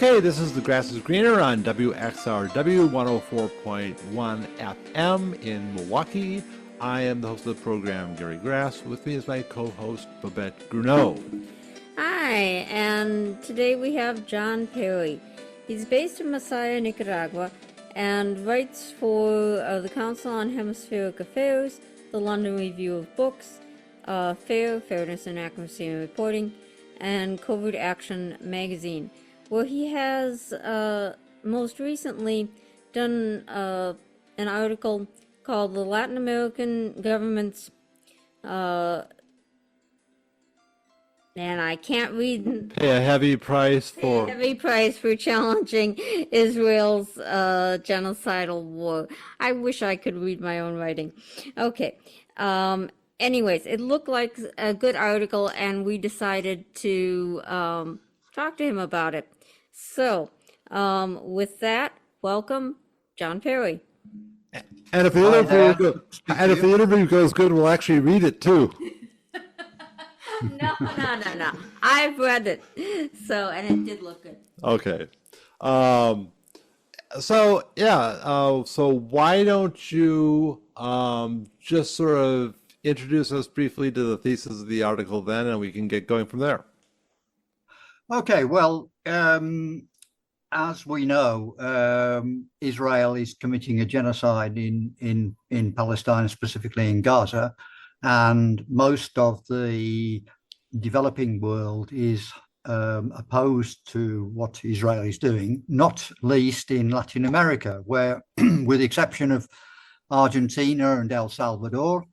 Okay, this is The Grass is Greener on WXRW 104.1 FM in Milwaukee. I am the host of the program, Gary Grass. With me is my co-host, Babette Gruneau. Hi, and today we have John Perry. He's based in Masaya, Nicaragua, and writes for the Council on Hemispheric Affairs, the London Review of Books, Fairness and Accuracy in Reporting, and Covert Action magazine, where he has most recently done an article called The Latin American Governments, and I can't read. Pay a heavy price for challenging Israel's genocidal war. I wish I could read my own writing. Okay. Anyways, it looked like a good article, and we decided to talk to him about it. So, with that, welcome, John Perry. And if the interview goes good, we'll actually read it too. No. I've read it. So, and it did look good. Okay. So why don't you just sort of introduce us briefly to the thesis of the article then, and we can get going from there. Okay, well, as we know, Israel is committing a genocide in Palestine, specifically in Gaza, and most of the developing world is opposed to what Israel is doing, not least in Latin America, where, with the exception of Argentina and El Salvador,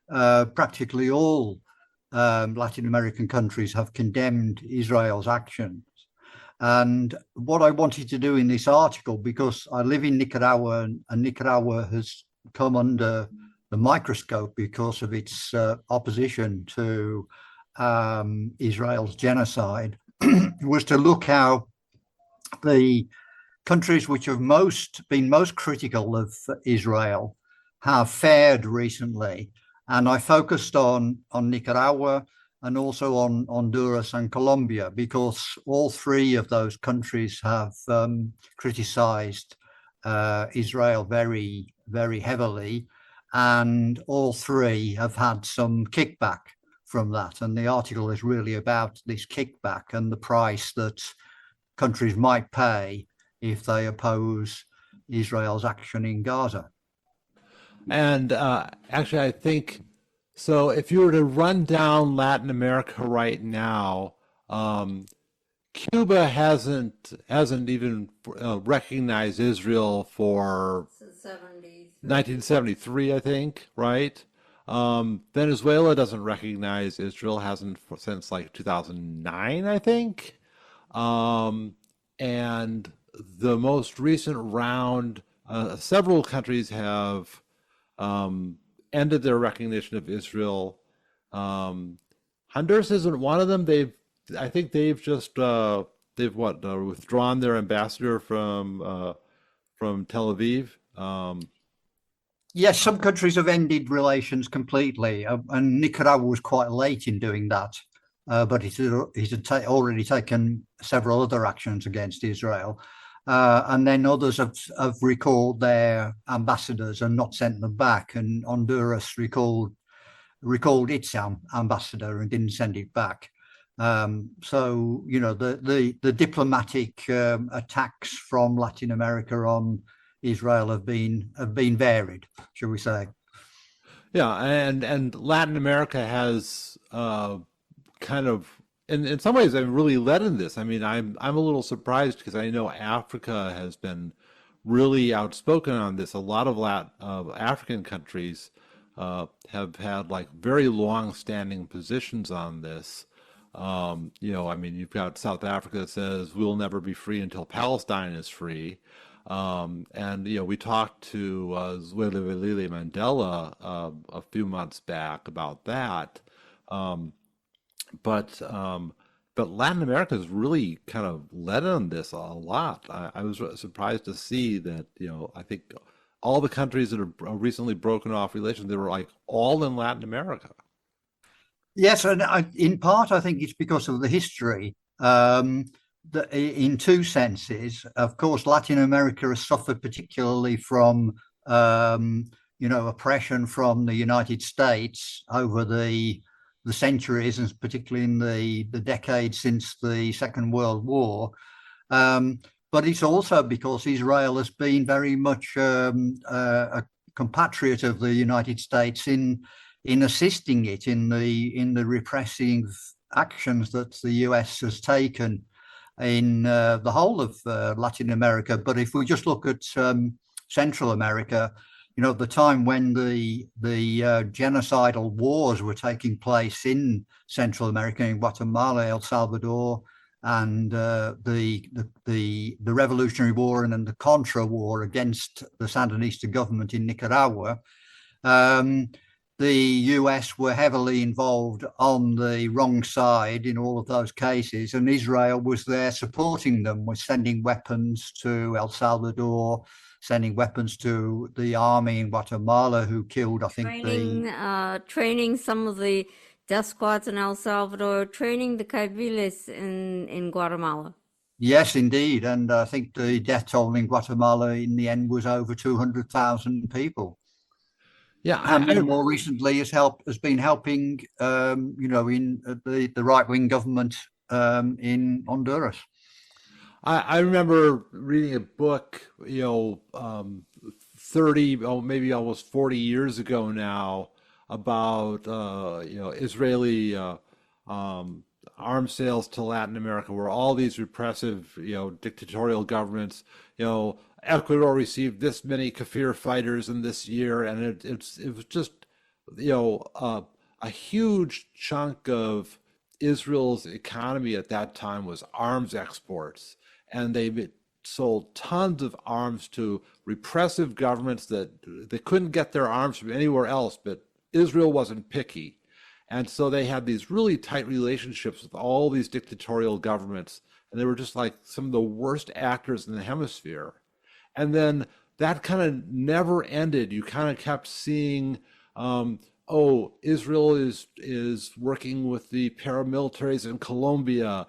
practically all Latin American countries have condemned Israel's actions. And what I wanted to do in this article, because I live in Nicaragua, and Nicaragua has come under the microscope because of its opposition to Israel's genocide, was to look how the countries which have been most critical of Israel have fared recently. And I focused on Nicaragua and also on Honduras and Colombia, because all three of those countries have criticized Israel very, very heavily. And all three have had some kickback from that. And the article is really about this kickback and the price that countries might pay if they oppose Israel's action in Gaza. And actually, I think, so if you were to run down Latin America right now, Cuba hasn't even recognized Israel for 1973, I think, right? Venezuela doesn't recognize Israel, hasn't since like 2009, I think. And the most recent round, several countries have ended their recognition of Israel. Honduras isn't one of them. I think they've just withdrawn their ambassador from Tel Aviv. Yes, some countries have ended relations completely, and Nicaragua was quite late in doing that. But he's already taken several other actions against Israel. And then others have recalled their ambassadors and not sent them back. And Honduras recalled its ambassador and didn't send it back. So, you know, the diplomatic attacks from Latin America on Israel have been varied, shall we say? Yeah, and Latin America has kind of, in some ways, I'm really led in this. I mean, I'm a little surprised because I know Africa has been really outspoken on this. A lot of African countries have had like very long-standing positions on this. You know, I mean, you've got South Africa that says we'll never be free until Palestine is free. And, you know, we talked to Zweli Mandela a few months back about that. But Latin America has really kind of led on this a lot. I was surprised to see that, you know, I think all the countries that have recently broken off relations, they were like all in Latin America. Yes, and in part, I think it's because of the history. in two senses. Of course, Latin America has suffered particularly from oppression from the United States over the centuries, and particularly in the decades since the Second World War. But it's also because Israel has been very much a compatriot of the United States in assisting it in the repressive actions that the US has taken in the whole of Latin America. But if we just look at Central America, the time when the genocidal wars were taking place in Central America, in Guatemala, El Salvador, and the Revolutionary War and then the Contra War against the Sandinista government in Nicaragua, the US were heavily involved on the wrong side in all of those cases, and Israel was there supporting them, was sending weapons to El Salvador, sending weapons to the army in Guatemala, who killed, I think, training some of the death squads in El Salvador, training the Caviles in Guatemala. Yes, indeed. And I think the death toll in Guatemala in the end was over 200,000 people. Yeah, and more recently has been helping, in the right-wing government in Honduras. I remember reading a book, 30, maybe almost 40 years ago now, about Israeli arms sales to Latin America, where all these repressive, dictatorial governments, Ecuador received this many Kafir fighters in this year, and it was just, a huge chunk of Israel's economy at that time was arms exports, and they sold tons of arms to repressive governments that they couldn't get their arms from anywhere else, but Israel wasn't picky. And so they had these really tight relationships with all these dictatorial governments, and they were just like some of the worst actors in the hemisphere. And then that kind of never ended. You kind of kept seeing, Israel is working with the paramilitaries in Colombia.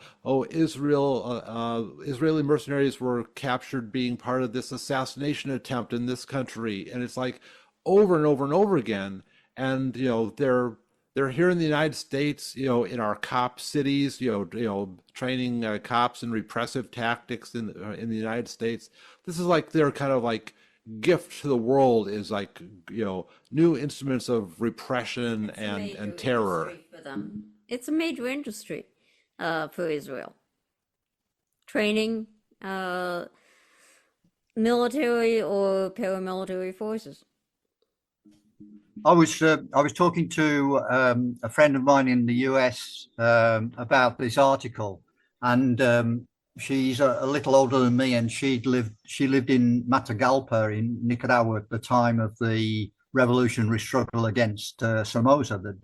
Israeli mercenaries were captured being part of this assassination attempt in this country, and it's like over and over and over again. And they're here in the United States, in our cop cities, training cops in repressive tactics in the United States. This is like their kind of like gift to the world, is like, new instruments of repression and terror. For them. It's a major industry for Israel. Training military or paramilitary forces. I was talking to a friend of mine in the US about this article, and she's a little older than me, and she lived in Matagalpa in Nicaragua at the time of the revolutionary struggle against Somoza, the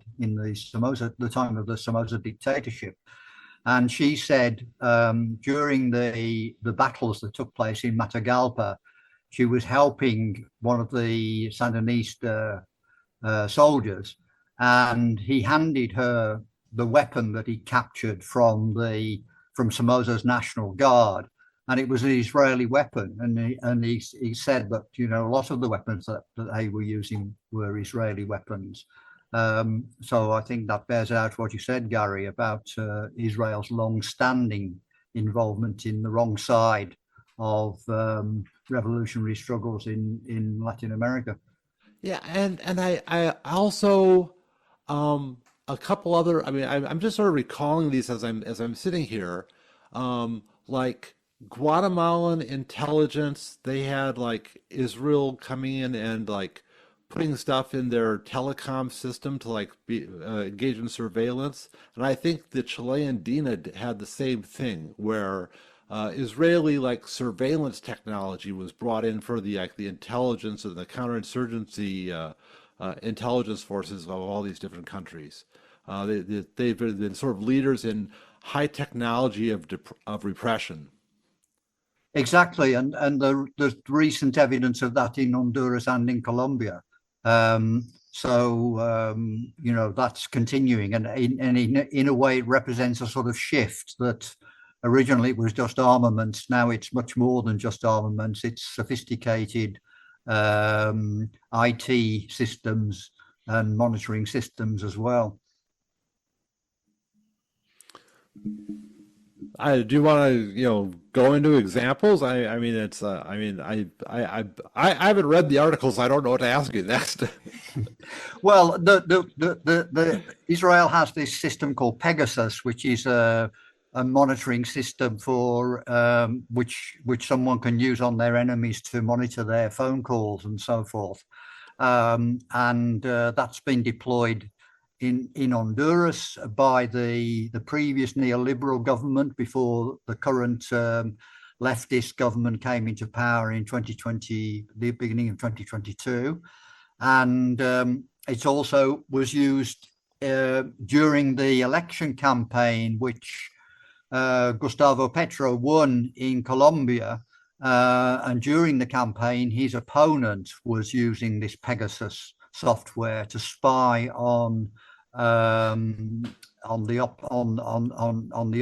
time of the Somoza dictatorship. And she said during the battles that took place in Matagalpa, she was helping one of the Sandinista soldiers, and he handed her the weapon that he captured from Somoza's National Guard, and it was an Israeli weapon. And he said that a lot of the weapons that they were using were Israeli weapons. So I think that bears out what you said, Gary, about Israel's long-standing involvement in the wrong side of revolutionary struggles in Latin America. Yeah, and I also a couple other. I mean, I'm just sort of recalling these as I'm sitting here, like Guatemalan intelligence. They had like Israel coming in and like putting stuff in their telecom system to like be engage in surveillance, and I think the Chilean DINA had the same thing where. Israeli like surveillance technology was brought in for the intelligence and the counterinsurgency intelligence forces of all these different countries. They've been sort of leaders in high technology of repression. Exactly, and there's recent evidence of that in Honduras and in Colombia. That's continuing, and in a way, it represents a sort of shift that Originally, it was just armaments. Now it's much more than just armaments. It's sophisticated IT systems and monitoring systems as well. Do you want to, go into examples? I mean, it's, I haven't read the articles. I don't know what to ask you next. Well, the Israel has this system called Pegasus, which is a monitoring system for which someone can use on their enemies to monitor their phone calls and so forth. And that's been deployed in Honduras by the previous neoliberal government before the current leftist government came into power in 2020, the beginning of 2022. And it also was used during the election campaign, which Gustavo Petro won in Colombia. And during the campaign, his opponent was using this Pegasus software to spy on the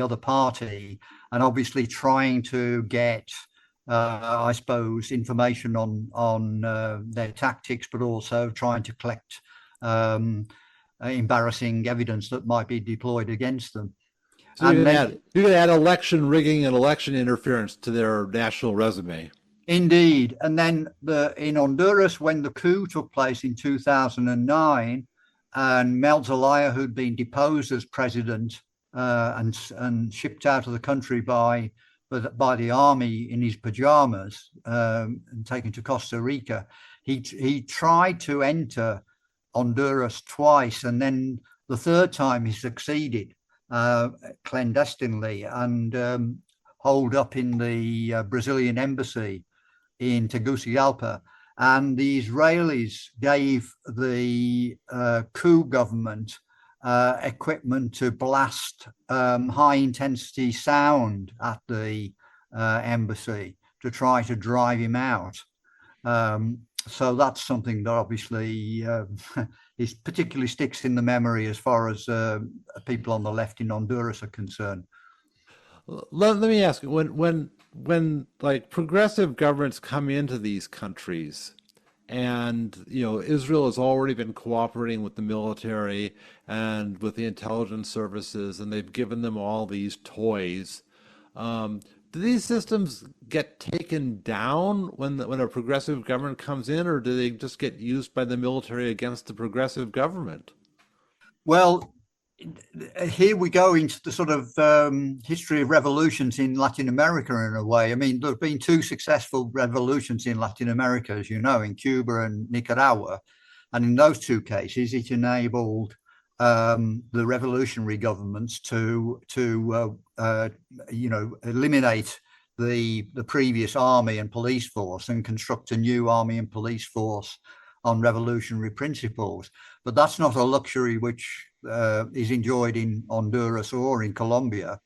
other party, and obviously trying to get, I suppose, information on their tactics, but also trying to collect embarrassing evidence that might be deployed against them. So you can add election rigging and election interference to their national resume. Indeed. And then in Honduras, when the coup took place in 2009, and Mel Zelaya, who'd been deposed as president and shipped out of the country by the army in his pajamas and taken to Costa Rica, he tried to enter Honduras twice, and then the third time he succeeded clandestinely and holed up in the Brazilian embassy in Tegucigalpa. And the Israelis gave the coup government equipment to blast high-intensity sound at the embassy to try to drive him out. So that's something that obviously is particularly sticks in the memory as far as people on the left in Honduras are concerned. Let me ask you, when like progressive governments come into these countries, and Israel has already been cooperating with the military and with the intelligence services, and they've given them all these toys. Do these systems get taken down when a progressive government comes in, or do they just get used by the military against the progressive government? Well, here we go into the sort of history of revolutions in Latin America in a way. I mean, there have been two successful revolutions in Latin America, as you know, in Cuba and Nicaragua. And in those two cases, it enabled the revolutionary governments to eliminate the previous army and police force and construct a new army and police force on revolutionary principles. But that's not a luxury which is enjoyed in Honduras or in Colombia.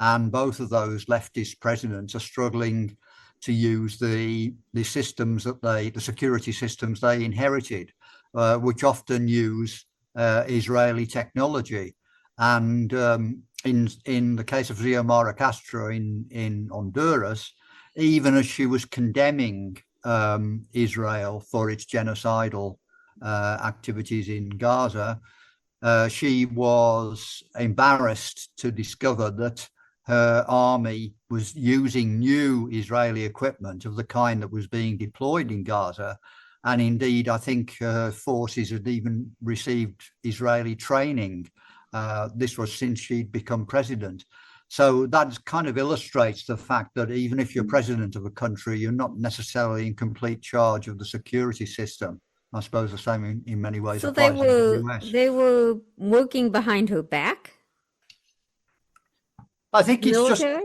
And both of those leftist presidents are struggling to use the systems the security systems they inherited, which often use Israeli technology. And in the case of Xiomara Castro in Honduras, even as she was condemning Israel for its genocidal activities in Gaza, she was embarrassed to discover that her army was using new Israeli equipment of the kind that was being deployed in Gaza. And indeed, I think forces had even received Israeli training. This was since she'd become president. So that kind of illustrates the fact that even if you're president of a country, you're not necessarily in complete charge of the security system. I suppose the same in many ways. So they were working behind her back? I think it's military?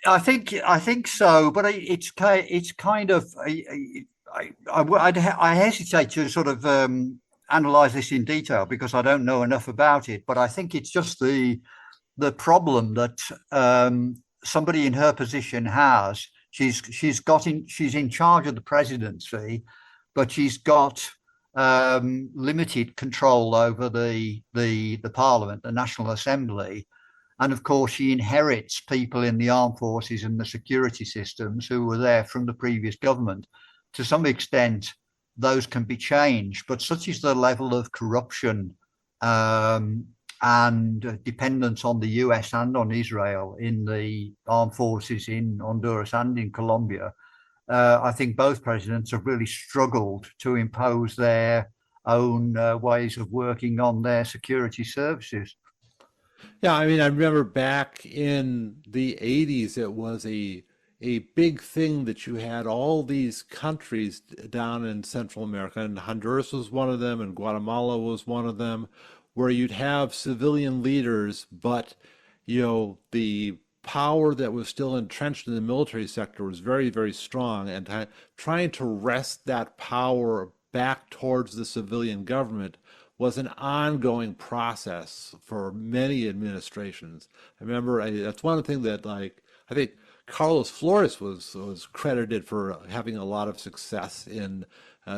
I think so, but it's kind of I hesitate to sort of analyze this in detail because I don't know enough about it. But I think it's just the problem that somebody in her position has. She's in charge of the presidency, but she's got limited control over the parliament, the National Assembly. And of course, she inherits people in the armed forces and the security systems who were there from the previous government. To some extent, those can be changed, but such is the level of corruption and dependence on the US and on Israel in the armed forces in Honduras and in Colombia. I think both presidents have really struggled to impose their own ways of working on their security services. Yeah, I mean, I remember back in the 80s, it was a big thing that you had all these countries down in Central America, and Honduras was one of them, and Guatemala was one of them, where you'd have civilian leaders, but the power that was still entrenched in the military sector was very, very strong, and trying to wrest that power back towards the civilian government was an ongoing process for many administrations. I remember that's one thing that, like, I think Carlos Flores was credited for having a lot of success in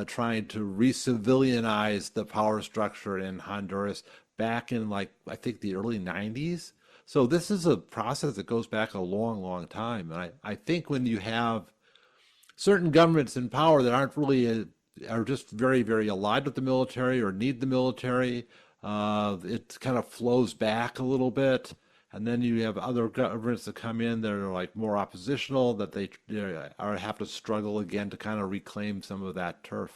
trying to re-civilianize the power structure in Honduras back in, like, I think the early 90s. So this is a process that goes back a long, long time. And I think when you have certain governments in power that aren't really are just very, very allied with the military or need the military. It kind of flows back a little bit. And then you have other governments that come in that are like more oppositional, that they are have to struggle again to kind of reclaim some of that turf.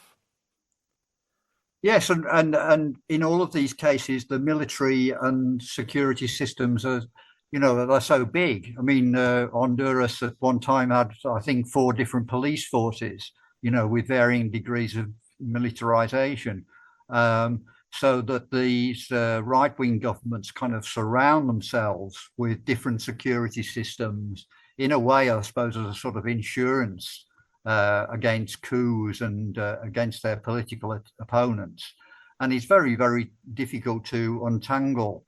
Yes, and in all of these cases, the military and security systems are, they're so big. I mean, Honduras at one time had, I think, 4 different police forces, with varying degrees of militarization. So that these right-wing governments kind of surround themselves with different security systems in a way, I suppose, as a sort of insurance against coups and against their political opponents. And it's very, very difficult to untangle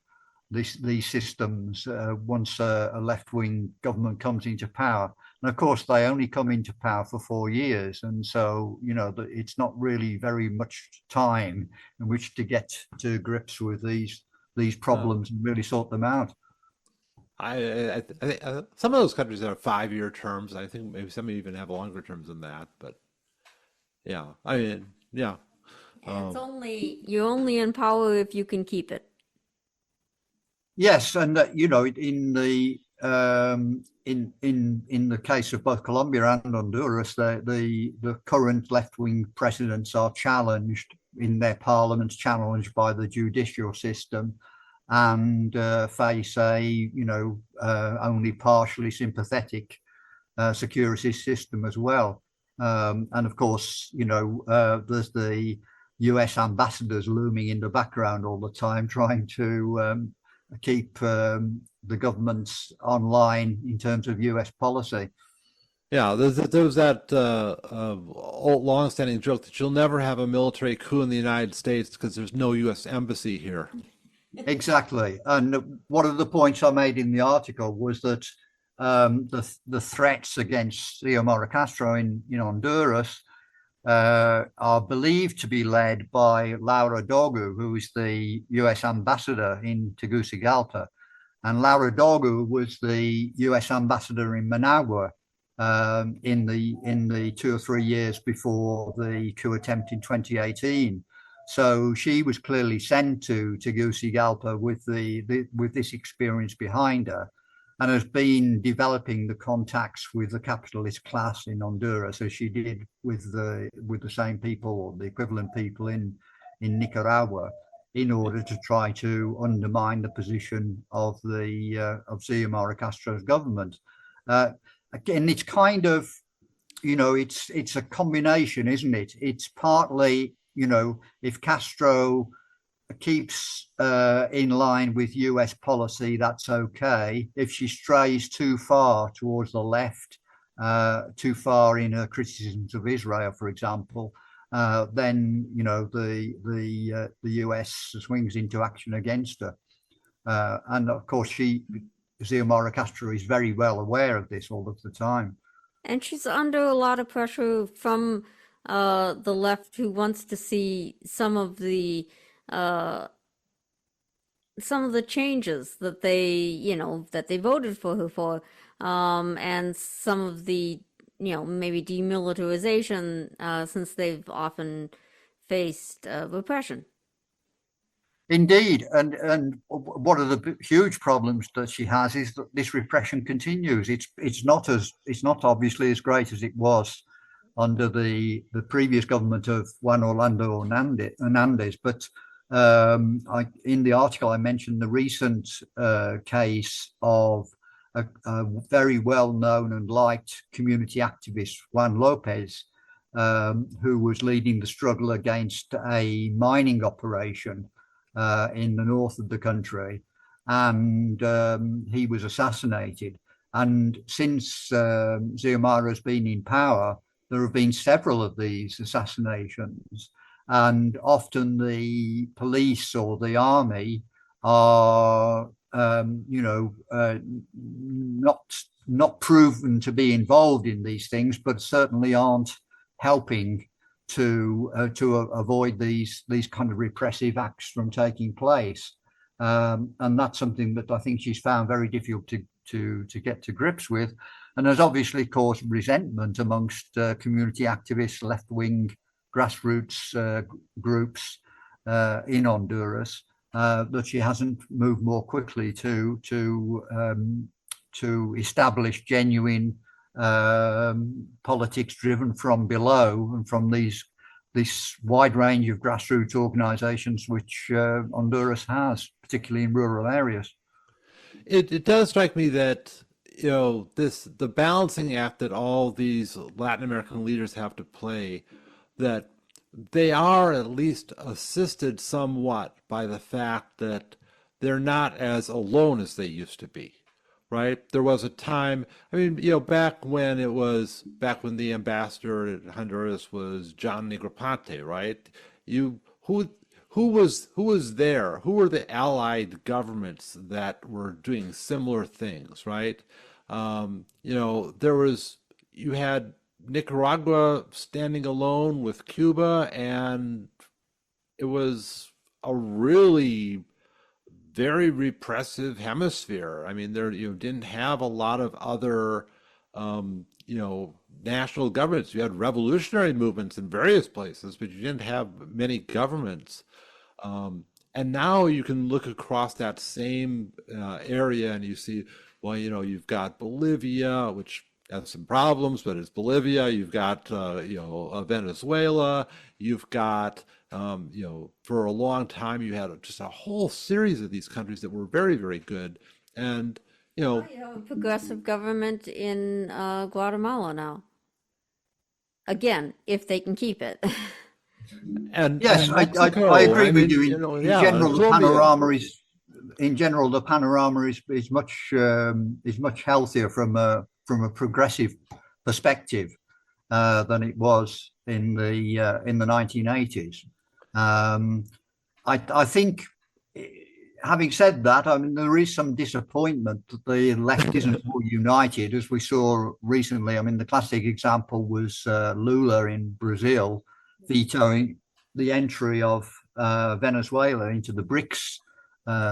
these systems once a left-wing government comes into power. And of course, they only come into power for 4 years. And so, it's not really very much time in which to get to grips with these Uh, problems and really sort them out. I think some of those countries have 5-year terms. I think maybe some even have longer terms than that. But yeah, I mean, yeah. And it's Um, only you're only in power if you can keep it. Yes, and in the in the case of both Colombia and Honduras, the current left wing presidents are challenged in their parliaments, challenged by the judicial system, and face a only partially sympathetic security system as well. And of course, there's the US ambassadors looming in the background all the time, trying to keep the governments online in terms of US policy. yeah, there was that old long-standing joke that you'll never have a military coup in the United States because there's no U.S. embassy here. Exactly. And one of the points I made in the article was that the threats against Xiomara Castro in Honduras are believed to be led by Laura Dogu, who is the US ambassador in Tegucigalpa. And Laura Dogu was the US ambassador in Managua in the 2 or 3 years before the coup attempt in 2018. So she was clearly sent to Tegucigalpa with this experience behind her, and has been developing the contacts with the capitalist class in Honduras as she did with the same people or the equivalent people in Nicaragua, in order to try to undermine the position of the of Xiomara Castro's government. Again, it's kind of it's a combination, isn't it? It's partly if Castro keeps in line with US policy, that's okay. If she strays too far towards the left, too far in her criticisms of Israel, for example, then the US swings into action against her. And of course, Xiomara Castro is very well aware of this all of the time. And she's under a lot of pressure from the left, who wants to see some of the uh, some of the changes that they voted for her for, and some of the, maybe demilitarization, since they've often faced repression. Indeed, and one of the huge problems that she has is that this repression continues. It's not obviously as great as it was under the previous government of Juan Orlando Hernandez, but in the article I mentioned the recent case of a very well known and liked community activist, Juan Lopez, who was leading the struggle against a mining operation in the north of the country, and he was assassinated. And since Xiomara has been in power, there have been several of these assassinations, and often the police or the army are, not proven to be involved in these things, but certainly aren't helping to avoid these kind of repressive acts from taking place, and that's something that I think she's found very difficult to get to grips with, and has obviously caused resentment amongst community activists, left-wing grassroots groups in Honduras, that she hasn't moved more quickly to establish genuine politics driven from below and from this wide range of grassroots organizations which Honduras has, particularly in rural areas. It does strike me that the balancing act that all these Latin American leaders have to play, that they are at least assisted somewhat by the fact that they're not as alone as they used to be, right? There was a time, I mean, back when the ambassador at Honduras was John Negroponte, right? You who was there? Who were the allied governments that were doing similar things, right? You had Nicaragua standing alone with Cuba, and it was a really very repressive hemisphere. I mean, there you didn't have a lot of other, national governments. You had revolutionary movements in various places, but you didn't have many governments. And now you can look across that same area and you see, well, you've got Bolivia, which has some problems, but it's Bolivia. You've got, Venezuela. You've got, for a long time, you had just a whole series of these countries that were very, very good. And, Well, you have a progressive government in Guatemala now. Again, if they can keep it. Yes, and I Mexico, agree I with mean, you. In yeah, and general, Colombia. the panorama is much healthier from a progressive perspective than it was in the 1980s. I think, having said that, I mean, there is some disappointment that the left isn't more united, as we saw recently. I mean, the classic example was Lula in Brazil vetoing the entry of Venezuela into the BRICS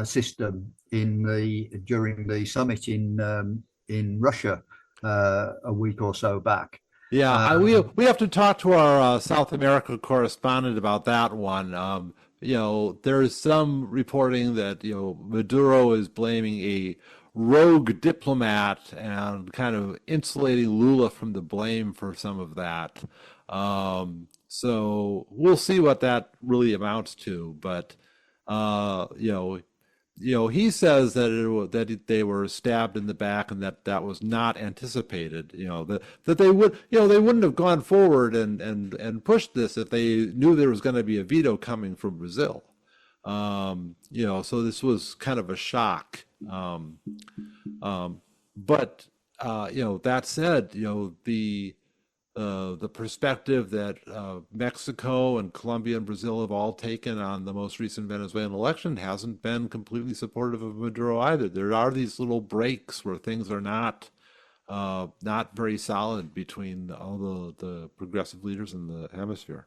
system during the summit in Russia a week or so back. Yeah, Uh, we have to talk to our South America correspondent about that one. There's some reporting that Maduro is blaming a rogue diplomat and kind of insulating Lula from the blame for some of that. So we'll see what that really amounts to. But uh, you know, he says that they were stabbed in the back and that was not anticipated. That they wouldn't have gone forward and pushed this if they knew there was going to be a veto coming from Brazil. So this was kind of a shock. But that said, the perspective that Mexico and Colombia and Brazil have all taken on the most recent Venezuelan election hasn't been completely supportive of Maduro either. There are these little breaks where things are not very solid between all the progressive leaders in the hemisphere.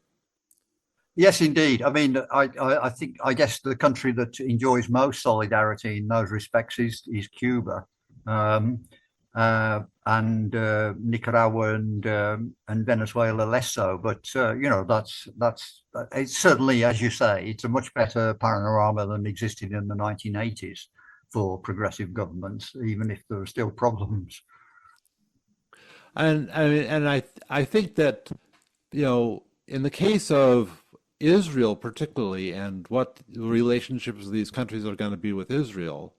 Yes, indeed. I mean, I think I guess the country that enjoys most solidarity in those respects is Cuba, um, and Nicaragua and Venezuela less so. But that's it's certainly, as you say, it's a much better panorama than existed in the 1980s for progressive governments, even if there are still problems. And I mean, and I think that, in the case of Israel particularly, and what the relationships of these countries are going to be with Israel,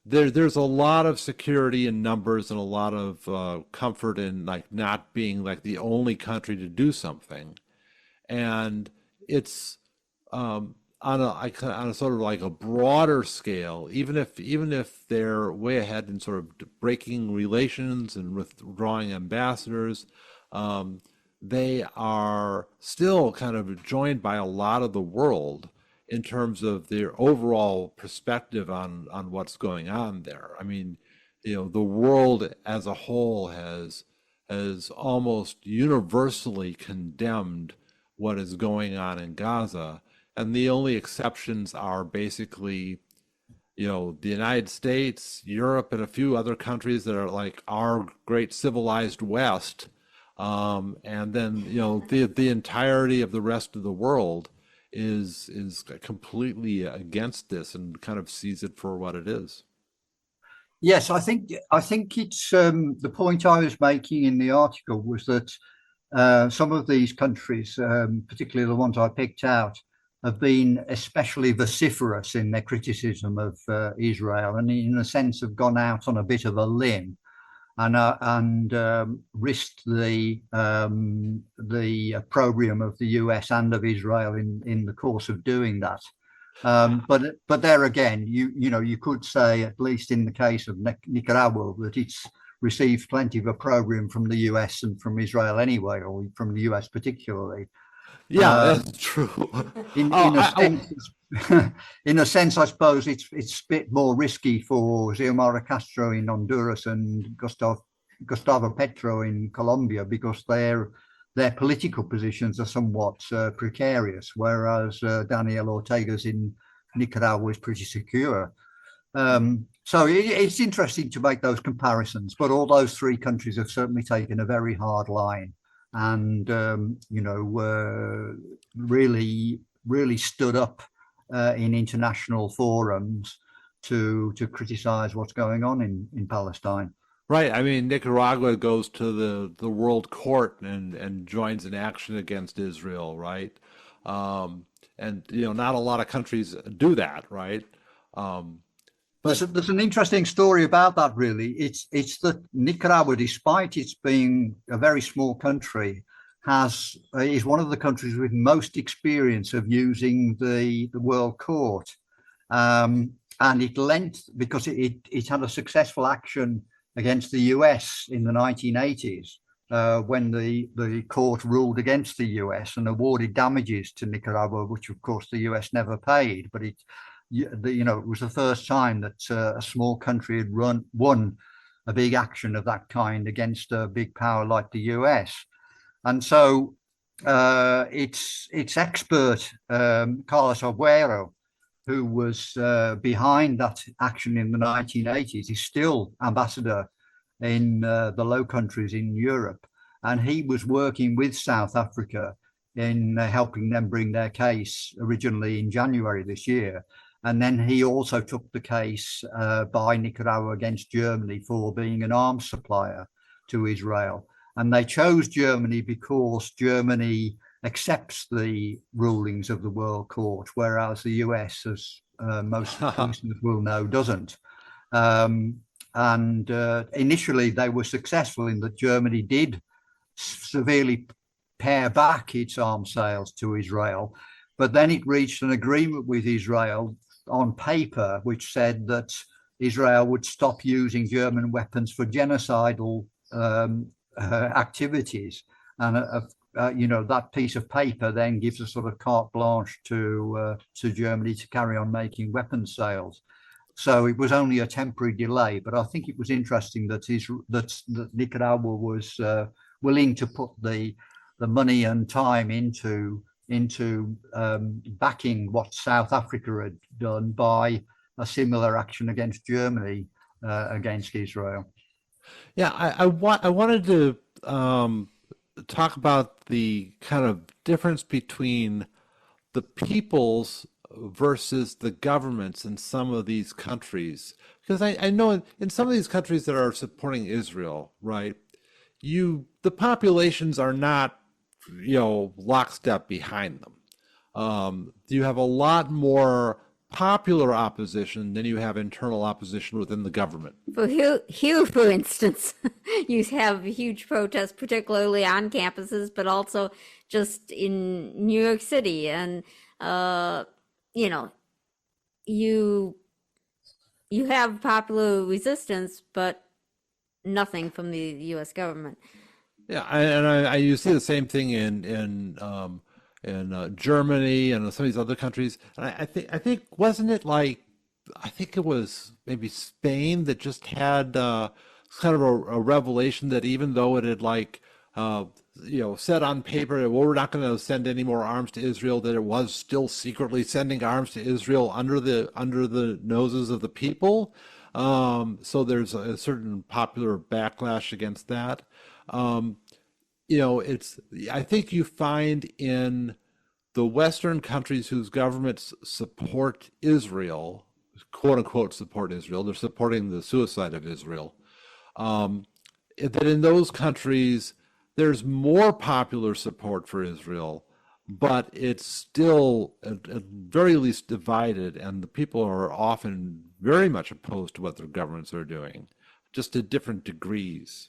there's a lot of security in numbers and a lot of comfort in like not being like the only country to do something, and it's on a sort of like a broader scale, even if they're way ahead in sort of breaking relations and withdrawing ambassadors, um, they are still kind of joined by a lot of the world in terms of their overall perspective on what's going on there. I mean, the world as a whole has almost universally condemned what is going on in Gaza, and the only exceptions are basically, the United States, Europe, and a few other countries that are like our great civilized West. And then, the entirety of the rest of the world is completely against this and kind of sees it for what it is. Yes, I think it's the point I was making in the article was that some of these countries, particularly the ones I picked out, have been especially vociferous in their criticism of Israel, and in a sense have gone out on a bit of a limb and risked the opprobrium of the US and of Israel in the course of doing that. But there again, you could say, at least in the case of Nicaragua, that it's received plenty of opprobrium from the US and from Israel anyway, or from the US particularly. Yeah, Um, that's true. in a Oh, sense, in a sense, I suppose it's a bit more risky for Xiomara Castro in Honduras and Gustavo Petro in Colombia because their political positions are somewhat precarious, whereas Daniel Ortega's in Nicaragua is pretty secure. So it's interesting to make those comparisons, but all those three countries have certainly taken a very hard line and, really stood up in international forums to criticize what's going on in Palestine. right. I mean, Nicaragua goes to the World Court and joins an action against Israel, right? And not a lot of countries do that, right? Um, There's, but there's an interesting story about that, really. It's that Nicaragua, despite its being a very small country, has is one of the countries with most experience of using the World Court, and it lent because it had a successful action against the US in the 1980s. When the court ruled against the US and awarded damages to Nicaragua, which of course the US never paid, but it was the first time that a small country had won a big action of that kind against a big power like the US. And so its expert, Carlos Aguero, who was behind that action in the 1980s, is still ambassador in the Low Countries in Europe. And he was working with South Africa in helping them bring their case originally in January this year. And then he also took the case by Nicaragua against Germany for being an arms supplier to Israel. And they chose Germany because Germany accepts the rulings of the World Court, whereas the US, as most listeners will know, doesn't. And initially, they were successful in that Germany did severely pare back its arms sales to Israel, but then it reached an agreement with Israel on paper, which said that Israel would stop using German weapons for genocidal activities. And that piece of paper then gives a sort of carte blanche to Germany to carry on making weapons sales. So it was only a temporary delay, but I think it was interesting that Nicaragua was willing to put the money and time into into backing what South Africa had done by a similar action against Germany, against Israel. Yeah, I wanted to talk about the kind of difference between the peoples versus the governments in some of these countries. Because I know in some of these countries that are supporting Israel, right, the populations are not, lockstep behind them. You have a lot more popular opposition than you have internal opposition within the government. For here, for instance, you have huge protests, particularly on campuses, but also just in New York City. And, you know, you you have popular resistance, but nothing from the U.S. government. Yeah, you see the same thing in Germany and some of these other countries. And I think wasn't it like I think it was maybe Spain that just had kind of a revelation that even though it had uh, said on paper, well, we're not going to send any more arms to Israel, that it was still secretly sending arms to Israel under the noses of the people. So there's a certain popular backlash against that. Um, it's I think you find in the Western countries whose governments support Israel, quote unquote support Israel, they're supporting the suicide of Israel. Um, that in those countries there's more popular support for Israel, but it's still at very least divided, and the people are often very much opposed to what their governments are doing, just to different degrees.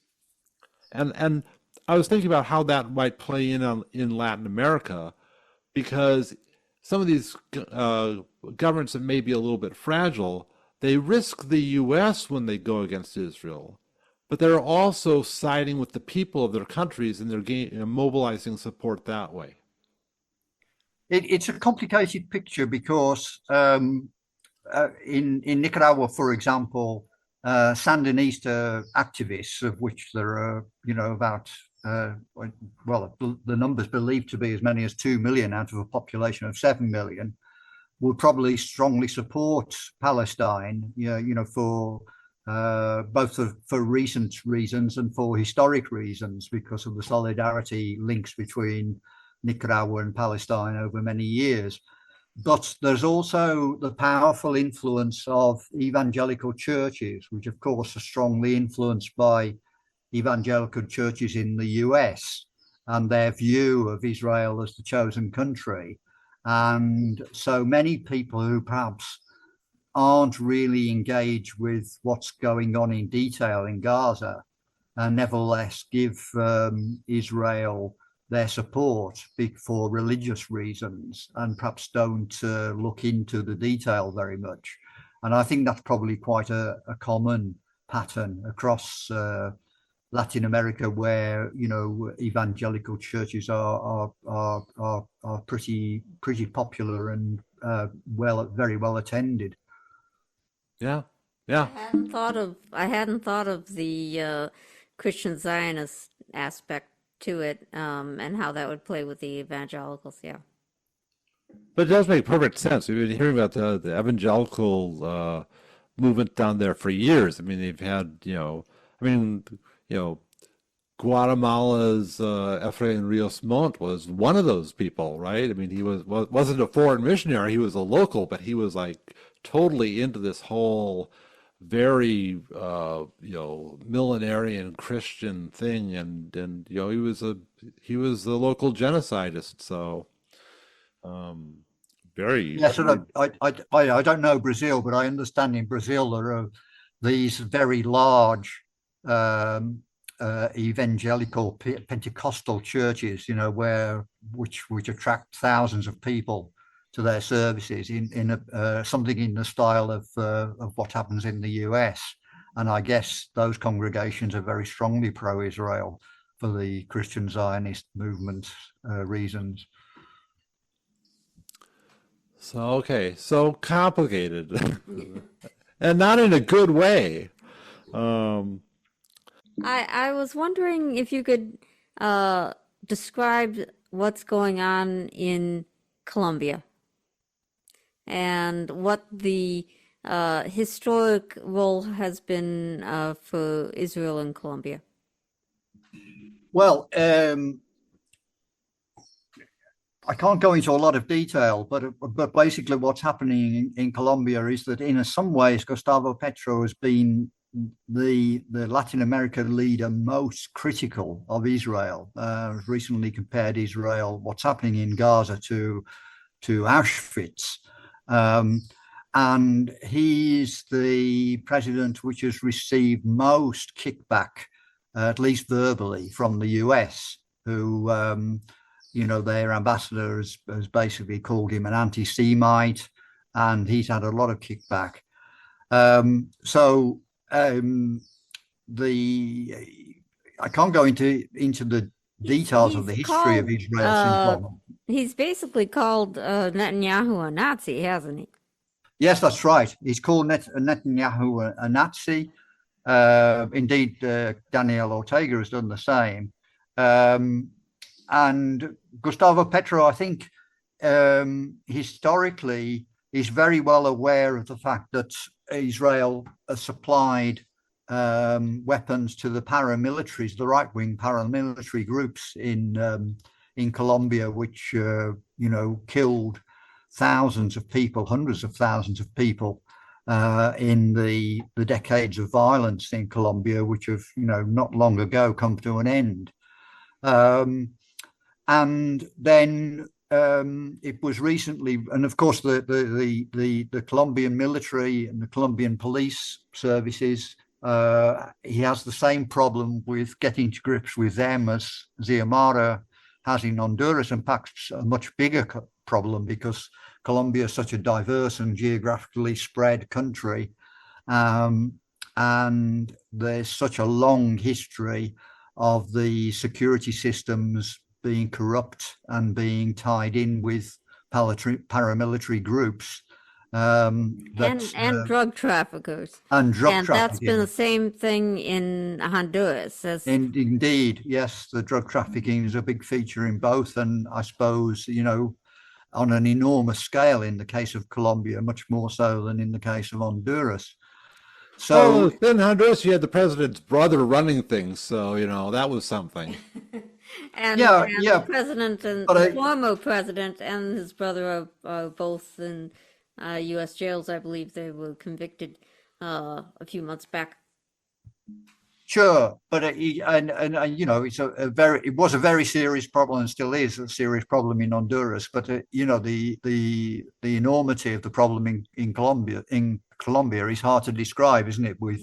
And I was thinking about how that might play in Latin America, because some of these governments that may be a little bit fragile, they risk the U.S. when they go against Israel, but they're also siding with the people of their countries, and they're mobilizing support that way. It's a complicated picture because in Nicaragua, for example, Sandinista activists, of which there are, about well, the numbers believed to be as many as 2 million out of a population of 7 million, would probably strongly support Palestine, for both for recent reasons and for historic reasons, because of the solidarity links between Nicaragua and Palestine over many years. But there's also the powerful influence of evangelical churches, which of course are strongly influenced by evangelical churches in the US and their view of Israel as the chosen country. And so many people who perhaps aren't really engaged with what's going on in detail in Gaza and nevertheless give Israel their support for religious reasons, and perhaps don't look into the detail very much. And I think that's probably quite a common pattern across Latin America, where evangelical churches are pretty popular and very well attended. Yeah, yeah. I hadn't thought of the Christian Zionist aspect to it, and how that would play with the evangelicals. Yeah. But it does make perfect sense. We've been hearing about the evangelical movement down there for years. I mean, they've had, you know, Guatemala's Efrain Rios Montt was one of those people, right? I mean, he wasn't a foreign missionary; he was a local, but he was like totally into this whole very millenarian Christian thing, and he was a local genocidist. So very Yes, I don't know Brazil, but I understand in Brazil there are these very large evangelical Pentecostal churches, which attract thousands of people to their services in something in the style of what happens in the US. And I guess those congregations are very strongly pro-Israel for the Christian Zionist movement reasons. so okay, so complicated, and not in a good way. Um, I was wondering if you could describe what's going on in Colombia and what the historic role has been for Israel and Colombia. Well, I can't go into a lot of detail, but basically what's happening in Colombia is that in some ways Gustavo Petro has been the Latin America leader most critical of Israel. Recently compared Israel, what's happening in Gaza to Auschwitz. And he's the president which has received most kickback, at least verbally, from the US, who their ambassador has basically called him an anti-Semite, and he's had a lot of kickback. I can't go into the details of the history of Israel. He's basically called Netanyahu a Nazi, hasn't he? Yes, that's right. He's called Netanyahu a Nazi. Indeed, Daniel Ortega has done the same. And Gustavo Petro, I think, historically is very well aware of the fact that Israel has supplied weapons to the paramilitaries, the right-wing paramilitary groups in Colombia, which killed thousands of people, hundreds of thousands of people in the decades of violence in Colombia, which have not long ago come to an end. And then it was recently, and of course the Colombian military and the Colombian police services, he has the same problem with getting to grips with them as Xiomara has in Honduras, and perhaps a much bigger problem because Colombia is such a diverse and geographically spread country, and there's such a long history of the security systems being corrupt and being tied in with paramilitary groups. And drug traffickers. And that's been the same thing in Honduras. Indeed, yes, the drug trafficking is a big feature in both, and I suppose, on an enormous scale in the case of Colombia, much more so than in the case of Honduras. So in Honduras, you had the president's brother running things, so that was something. The president and the former president and his brother are both in U.S. jails. I believe they were convicted a few months back. Sure, but it's it was a very serious problem and still is a serious problem in Honduras. But the enormity of the problem in Colombia is hard to describe, isn't it? With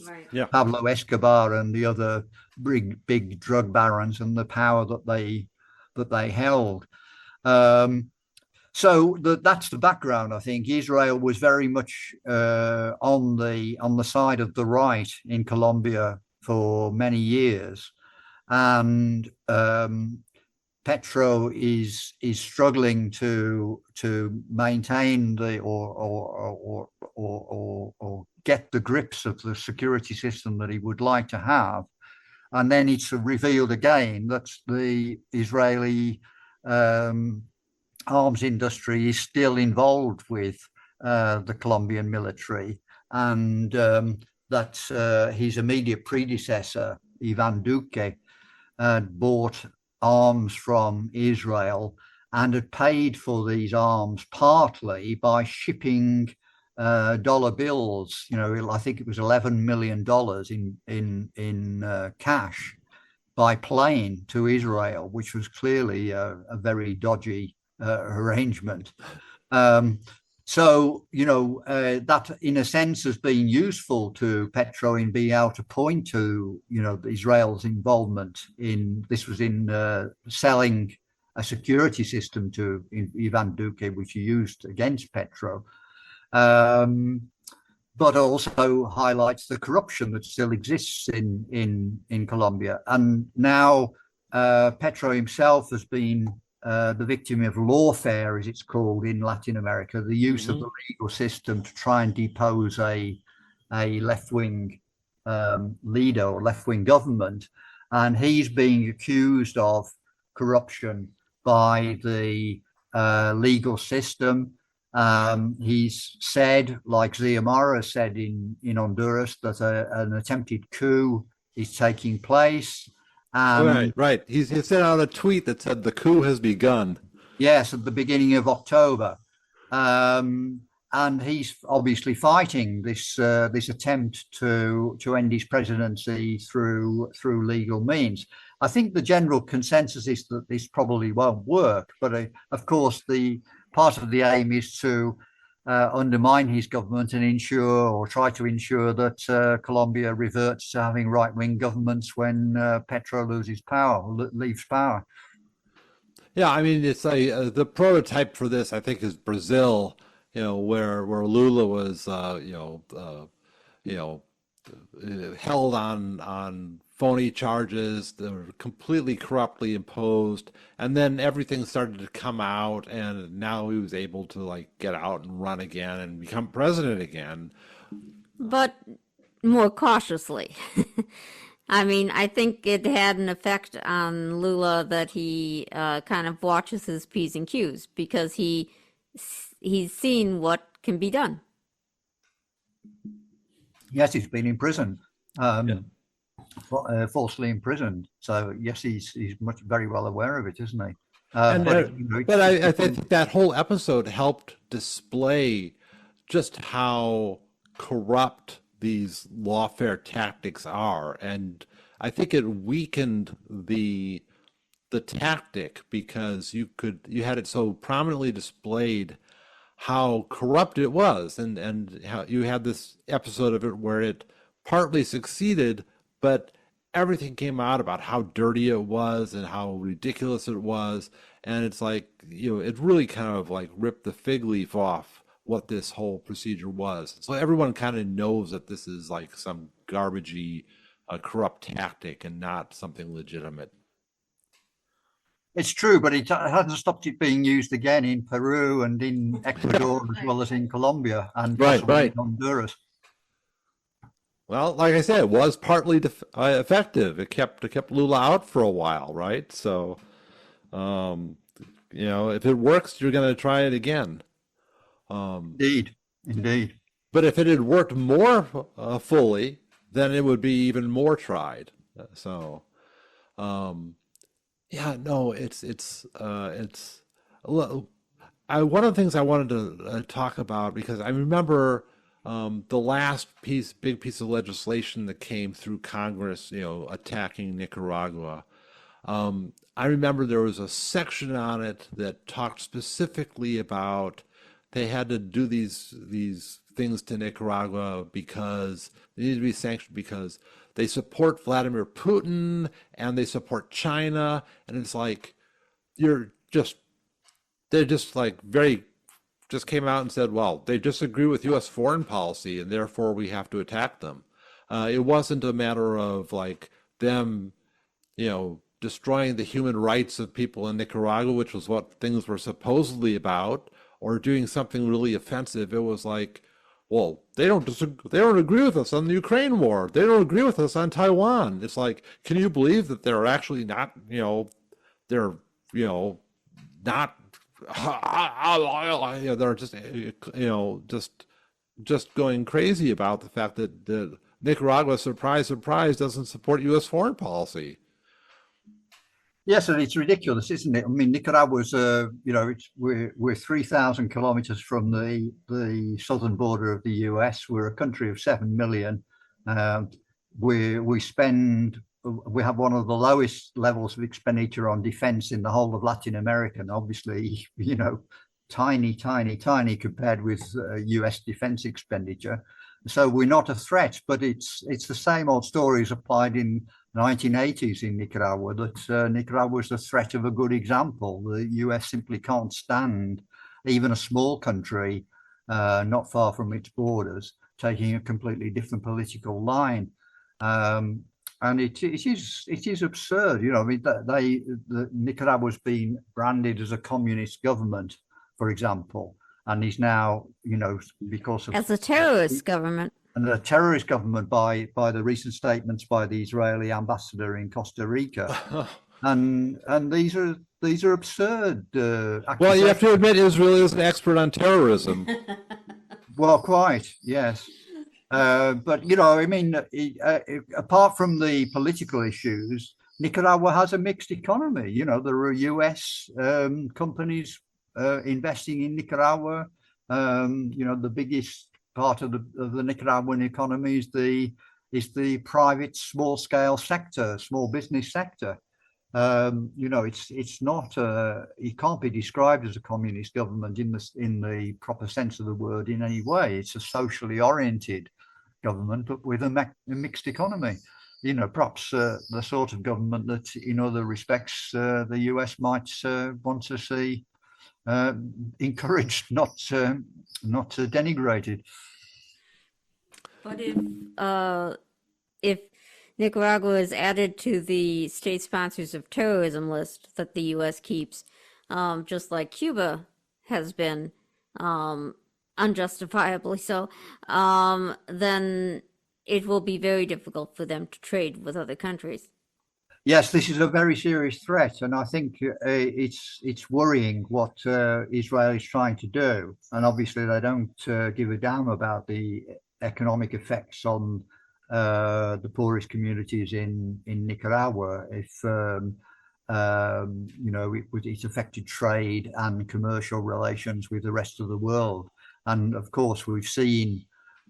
Pablo Escobar and the other big drug barons and the power that they held. So that's the background. I think Israel was very much on the side of the right in Colombia for many years, and Petro is struggling to maintain or get the grips of the security system that he would like to have. And then it's revealed again that the Israeli arms industry is still involved with the Colombian military, and that his immediate predecessor, Ivan Duque, had bought arms from Israel and had paid for these arms partly by shipping dollar bills. I think it was $11 million in cash by plane to Israel, which was clearly a very dodgy arrangement. So, that in a sense has been useful to Petro in being able to point to, Israel's involvement in selling a security system to Ivan Duque, which he used against Petro, but also highlights the corruption that still exists in Colombia. And now Petro himself has been the victim of lawfare, as it's called in Latin America, the use of the legal system to try and depose a left-wing leader or left-wing government. And he's being accused of corruption by the legal system. He's said, like Xiomara said in Honduras, that an attempted coup is taking place. Right. He sent out a tweet that said the coup has begun. Yes, at the beginning of October. And he's obviously fighting this attempt to end his presidency through legal means. I think the general consensus is that this probably won't work, but of course the part of the aim is to undermine his government and ensure, or try to ensure, that Colombia reverts to having right-wing governments when Petro leaves power. Yeah, I mean, it's like the prototype for this, I think, is Brazil, where Lula was, held on phony charges that were completely corruptly imposed, and then everything started to come out, and now he was able to like get out and run again and become president again. But more cautiously. I mean, I think it had an effect on Lula that he kind of watches his P's and Q's, because he's seen what can be done. Yes, he's been imprisoned, falsely imprisoned. So yes, he's very well aware of it, isn't he? But I think that whole episode helped display just how corrupt these lawfare tactics are, and I think it weakened the tactic, because you had it so prominently displayed how corrupt it was, and how you had this episode of it where it partly succeeded, but everything came out about how dirty it was and how ridiculous it was, and it's like, it really kind of like ripped the fig leaf off what this whole procedure was. So everyone kind of knows that this is like some garbagey, corrupt tactic and not something legitimate. It's true, but it hasn't stopped it being used again in Peru and in Ecuador, as well as in Colombia and possibly in Honduras. Well, like I said, it was partly effective. It kept Lula out for a while, right? So, if it works, you're going to try it again. Indeed. But if it had worked more fully, then it would be even more tried. So, yeah, no, it's one of the things I wanted to talk about, because I remember the last big piece of legislation that came through Congress, attacking Nicaragua. I remember there was a section on it that talked specifically about they had to do these things to Nicaragua because they need to be sanctioned because they support Vladimir Putin and they support China, and it's like they're just came out and said, well, they disagree with U.S. foreign policy and therefore we have to attack them. It wasn't a matter of like them, destroying the human rights of people in Nicaragua, which was what things were supposedly about, or doing something really offensive. It was like, well, they don't agree with us on the Ukraine war. They don't agree with us on Taiwan. It's like, can you believe that they're actually not, they're, not, they're just going crazy about the fact that Nicaragua, surprise, surprise, doesn't support U.S. foreign policy. Yes, and it's ridiculous, isn't it? I mean, Nicaragua's, we're 3,000 kilometers from the southern border of the US. We're a country of 7 million. We have one of the lowest levels of expenditure on defense in the whole of Latin America, and obviously, tiny compared with US defense expenditure. So we're not a threat, but it's the same old stories applied in 1980s in Nicaragua, that Nicaragua is the threat of a good example. The US simply can't stand even a small country not far from its borders taking a completely different political line. And it is absurd. I mean, Nicaragua's been branded as a communist government, for example, and is now, because of as a terrorist government. And a terrorist government by the recent statements by the Israeli ambassador in Costa Rica. and these are absurd Well, you have to accusations. admit Israel is an expert on terrorism. Well, quite, yes. But I mean, apart from the political issues, Nicaragua has a mixed economy. There are U.S. Companies investing in Nicaragua. The biggest part of the Nicaraguan economy is the private small scale sector, small business sector. It's not it can't be described as a communist government in the proper sense of the word in any way. It's a socially oriented government, but with a mixed economy. Perhaps the sort of government that, in other respects, the US might want to see encouraged, not denigrated. But if Nicaragua is added to the state sponsors of terrorism list that the U.S. keeps, just like Cuba has been, unjustifiably so, then it will be very difficult for them to trade with other countries. Yes, this is a very serious threat, and I think it's worrying what Israel is trying to do. And obviously, they don't give a damn about the economic effects on the poorest communities in Nicaragua. If it's affected trade and commercial relations with the rest of the world. And of course, we've seen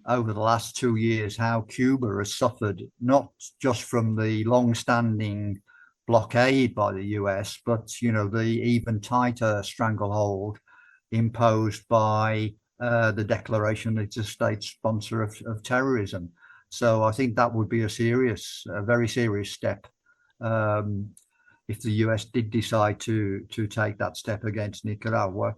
over the last 2 years how Cuba has suffered, not just from the long-standing blockade by the US, but the even tighter stranglehold imposed by the declaration that it's a state sponsor of terrorism. So I think that would be a very serious step if the US did decide to take that step against Nicaragua.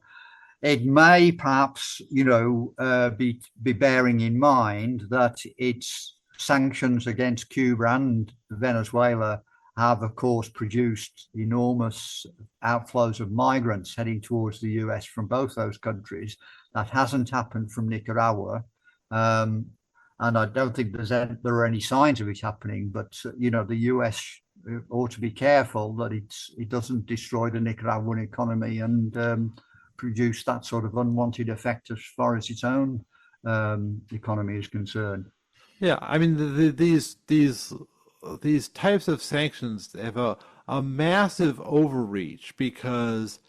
It may perhaps, be bearing in mind that its sanctions against Cuba and Venezuela have, of course, produced enormous outflows of migrants heading towards the US from both those countries. That hasn't happened from Nicaragua. And I don't think there are any signs of it happening, but, the US ought to be careful that it doesn't destroy the Nicaraguan economy and produce that sort of unwanted effect as far as its own economy is concerned. Yeah, I mean these types of sanctions have a massive overreach because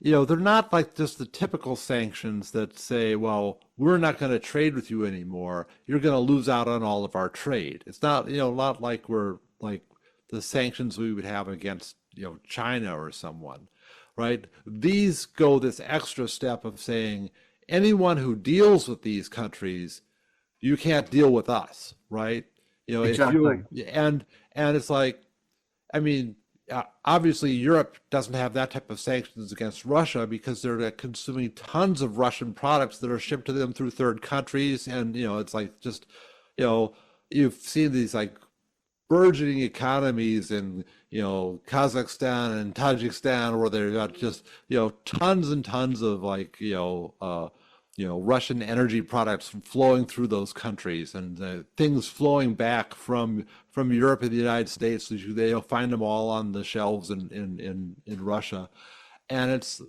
they're not like just the typical sanctions that say, well, we're not going to trade with you anymore. You're going to lose out on all of our trade. It's not like we're like the sanctions we would have against China or someone, right? These go this extra step of saying anyone who deals with these countries, you can't deal with us, right? If Exactly. you and it's like, I mean, obviously Europe doesn't have that type of sanctions against Russia because they're consuming tons of Russian products that are shipped to them through third countries, and it's like just, you know, you've seen these like burgeoning economies in Kazakhstan and Tajikistan where they've got just tons and tons of like Russian energy products flowing through those countries and things flowing back from Europe and the United States. They'll find them all on the shelves in Russia, and it's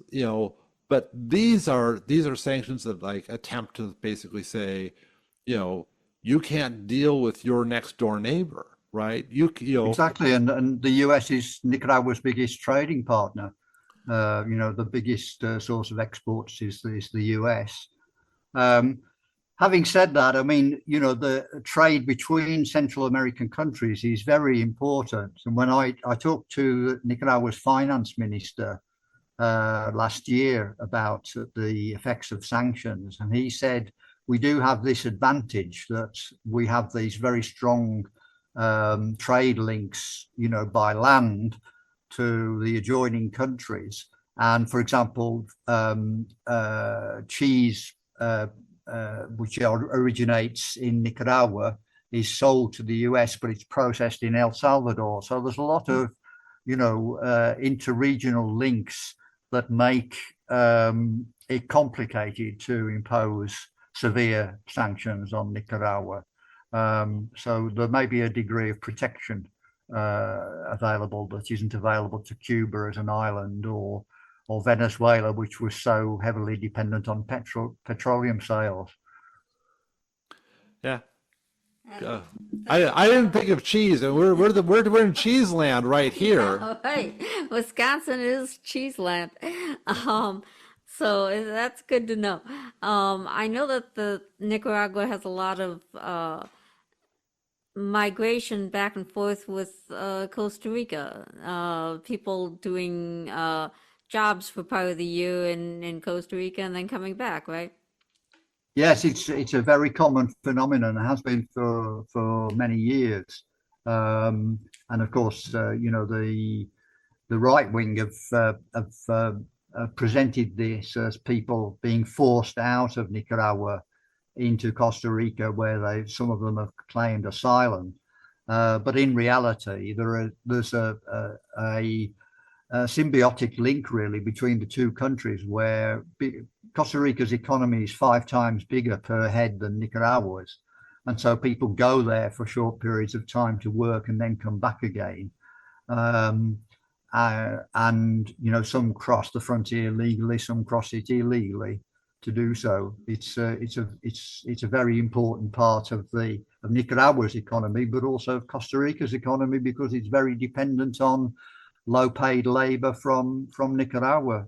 but these are sanctions that like attempt to basically say, you can't deal with your next door neighbor, right? Exactly, and the US is Nicaragua's biggest trading partner. The biggest source of exports is the US. Having said that, I mean, the trade between Central American countries is very important. And when I talked to Nicaragua's finance minister last year about the effects of sanctions, and he said, we do have this advantage that we have these very strong trade links, by land to the adjoining countries. And for example, cheese, which originates in Nicaragua, is sold to the US, but it's processed in El Salvador. So there's a lot of, interregional links that make it complicated to impose severe sanctions on Nicaragua. So there may be a degree of protection available that isn't available to Cuba as an island, or Venezuela, which was so heavily dependent on petroleum sales. Yeah. And Uh, I didn't think of cheese, and we're in cheese land right here. yeah, right. Wisconsin is cheese land. Um, so that's good to know. I know that the Nicaragua has a lot of migration back and forth with Costa Rica. People doing jobs for part of the year in Costa Rica and then coming back, right? Yes, it's a very common phenomenon. It has been for many years, and of course, the right wing have presented this as people being forced out of Nicaragua into Costa Rica, where some of them have claimed asylum. But in reality, there's a symbiotic link really between the two countries, where Costa Rica's economy is 5 times bigger per head than Nicaragua's, and so people go there for short periods of time to work and then come back again. Um, and some cross the frontier legally, some cross it illegally to do so. It's a very important part of Nicaragua's economy, but also of Costa Rica's economy, because it's very dependent on low paid labor from Nicaragua.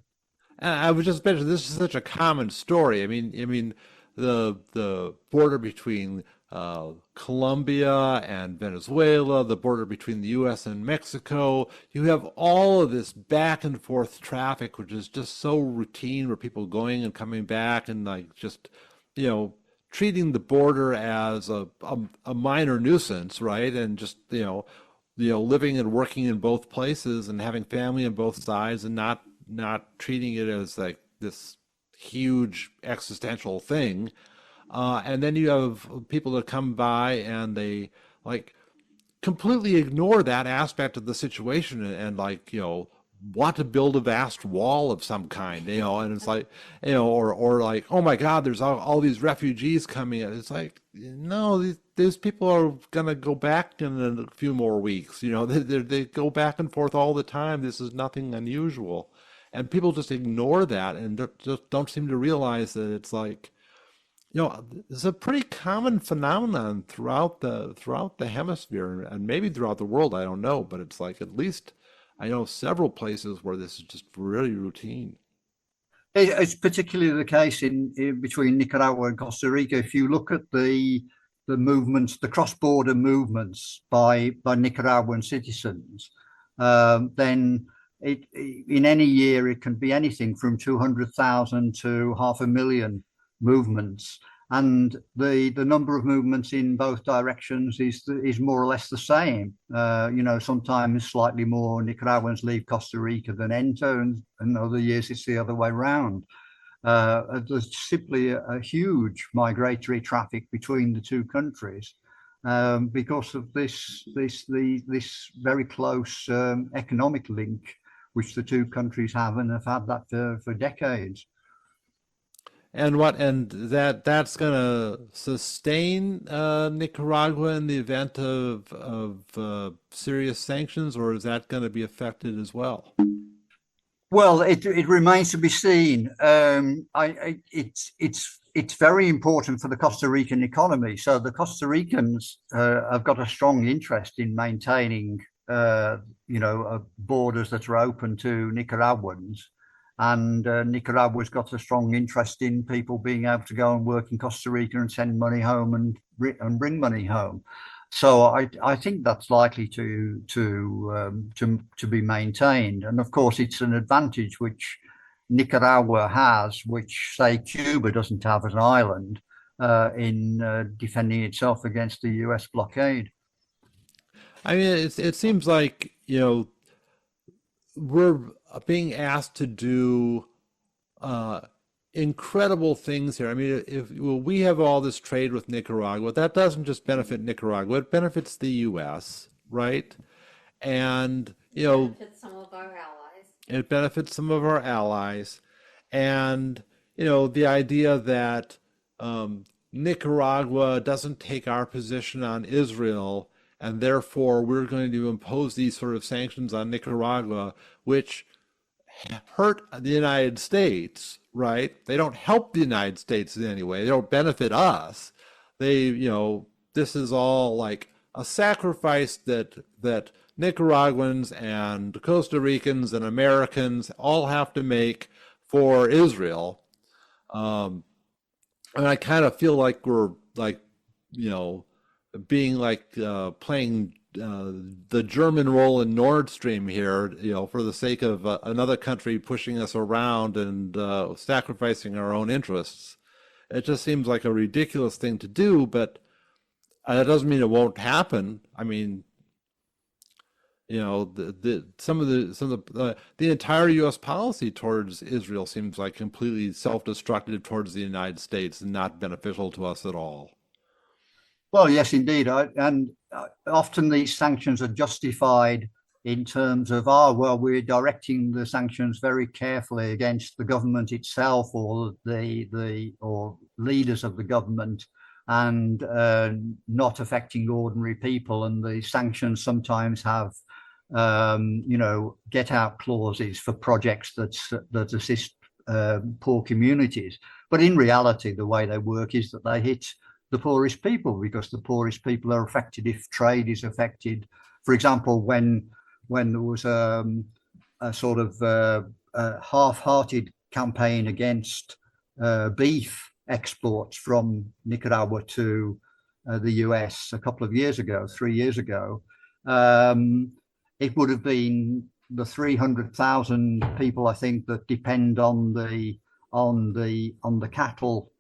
And I was just mentioning this is such a common story. I mean, the border between Colombia and Venezuela, the border between the U.S. and Mexico. You have all of this back and forth traffic, which is just so routine, where people going and coming back, and like just, you know, treating the border as a minor nuisance, right? And just, living and working in both places and having family on both sides, and not treating it as like this huge existential thing. And then you have people that come by and they like completely ignore that aspect of the situation, and like, want to build a vast wall of some kind, and it's like, or like, oh my God, there's all these refugees coming in. It's like, no, these people are gonna go back in a few more weeks. They go back and forth all the time. This is nothing unusual. And people just ignore that and just don't seem to realize that it's like, it's a pretty common phenomenon throughout the hemisphere, and maybe throughout the world. I don't know, but it's like, at least I know several places where this is just really routine. It's particularly the case in between Nicaragua and Costa Rica. If you look at the movements, the cross-border movements by Nicaraguan citizens, then in any year it can be anything from 200,000 to 500,000 movements, and the number of movements in both directions is more or less the same. Sometimes slightly more Nicaraguans leave Costa Rica than enter, and other years it's the other way around. There's simply a huge migratory traffic between the two countries, because of this very close economic link which the two countries have, and have had that for decades. And that's gonna sustain Nicaragua in the event of serious sanctions, or is that going to be affected as well? Well, it remains to be seen. It's very important for the Costa Rican economy. So the Costa Ricans have got a strong interest in maintaining, borders that are open to Nicaraguans, and Nicaragua's got a strong interest in people being able to go and work in Costa Rica and send money home and bring money home. So I think that's likely to be maintained, and of course it's an advantage which Nicaragua has, which say Cuba doesn't have as an island, in defending itself against the U.S. blockade. I mean, it seems like, we're being asked to do uh, incredible things here. I mean, if well, we have all this trade with Nicaragua, that doesn't just benefit Nicaragua; it benefits the U.S., right? And Benefits some of our allies. it benefits some of our allies, and the idea that Nicaragua doesn't take our position on Israel and therefore we're going to impose these sort of sanctions on Nicaragua, which hurt the United States, right? They don't help the United States in any way. They don't benefit us. This is all like a sacrifice that Nicaraguans and Costa Ricans and Americans all have to make for Israel. And I kind of feel like we're like, being like playing the German role in Nord Stream here, for the sake of another country pushing us around and sacrificing our own interests. It just seems like a ridiculous thing to do, but that doesn't mean it won't happen. I mean, the entire U.S. policy towards Israel seems like completely self-destructive towards the United States and not beneficial to us at all. Well, yes, indeed. And often these sanctions are justified in terms of, we're directing the sanctions very carefully against the government itself or or leaders of the government, and not affecting ordinary people. And the sanctions sometimes have, get out clauses for projects that assist poor communities. But in reality, the way they work is that they hit the poorest people, because the poorest people are affected if trade is affected. For example, when there was a sort of half-hearted campaign against beef exports from Nicaragua to the US a couple of years ago, 3 years ago, it would have been the 300,000 people, I think, that depend on the cattle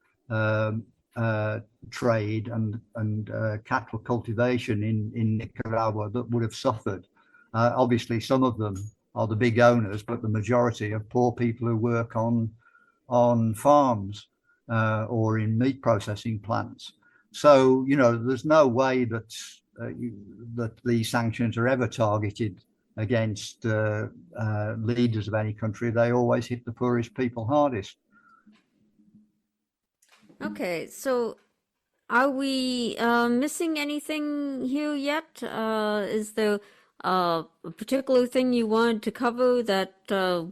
trade and cattle cultivation in Nicaragua that would have suffered. Obviously, some of them are the big owners, but the majority are poor people who work on farms or in meat processing plants. So, there's no way that these sanctions are ever targeted against leaders of any country. They always hit the poorest people hardest. Okay, so are we missing anything here yet? Is there a particular thing you wanted to cover that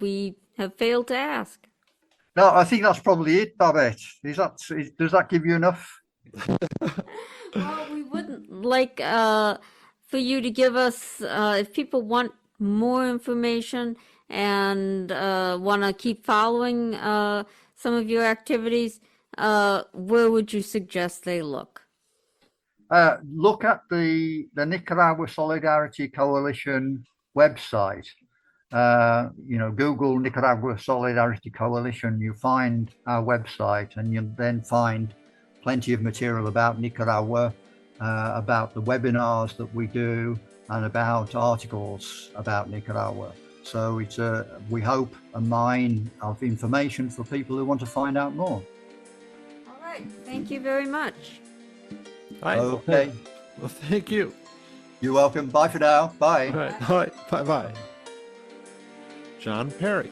we have failed to ask? No, I think that's probably it, Babette. Does that give you enough? Well, we wouldn't like for you to give us, if people want more information and want to keep following some of your activities, where would you suggest they look? Look at the Nicaragua Solidarity Coalition website. Google Nicaragua Solidarity Coalition, you find our website, and you'll then find plenty of material about Nicaragua, about the webinars that we do, and about articles about Nicaragua. So it's we hope, a mine of information for people who want to find out more. All right, thank you very much. Okay. Well, thank you. You're welcome. Bye for now. Bye. All right. Bye-bye. John Perry.